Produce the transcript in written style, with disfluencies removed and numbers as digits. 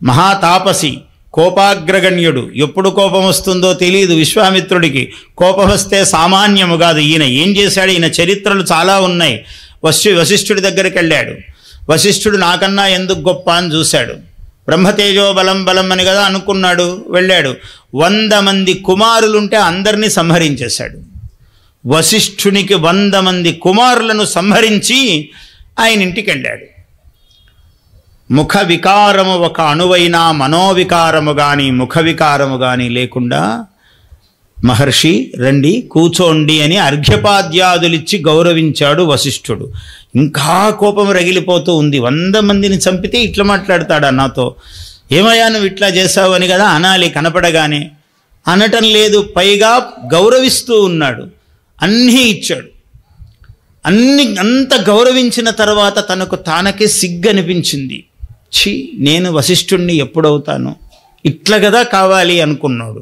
మహాతాపసి, కోపాగ్రగణ్యుడు. ఎప్పుడు కోపం వస్తుందో తెలియదు విశ్వామిత్రుడికి. కోపం వస్తే సామాన్యము కాదు. ఈయన ఏం చేశాడు? ఈయన చరిత్రలు చాలా ఉన్నాయి. వశిష్ఠుడి దగ్గరికి వెళ్ళాడు. వశిష్ఠుడు నాకన్నా ఎందుకు గొప్ప అని చూశాడు. బ్రహ్మతేజో బలం బలం అని కదా అనుకున్నాడు. వెళ్ళాడు. 100 మంది కుమారులుంటే అందరినీ సంహరించేశాడు. వశిష్ఠునికి 100 మంది కుమారులను సంహరించి ఆయన ఇంటికి వెళ్ళాడు. ముఖ వికారము ఒక అణువైనా మనోవికారము కానీ ముఖ వికారము కానీ లేకుండా మహర్షి రండి కూర్చోండి అని అర్ఘ్యపాద్యాదులిచ్చి గౌరవించాడు వశిష్ఠుడు. ఇంకా కోపం రగిలిపోతూ ఉంది. 100 మందిని చంపితే ఇట్లా మాట్లాడతాడా నాతో? ఏమయ్యా నువ్వు ఇట్లా చేసావు అని కదా అనాలి కనపడగానే. అనటం లేదు, పైగా గౌరవిస్తూ ఉన్నాడు. అన్నీ ఇచ్చాడు. అంత గౌరవించిన తర్వాత తనకు తానకే సిగ్గు అనిపించింది. ఛీ, నేను వశిష్ఠుణ్ణి ఎప్పుడవుతాను? ఇట్లా కదా కావాలి అనుకున్నాడు.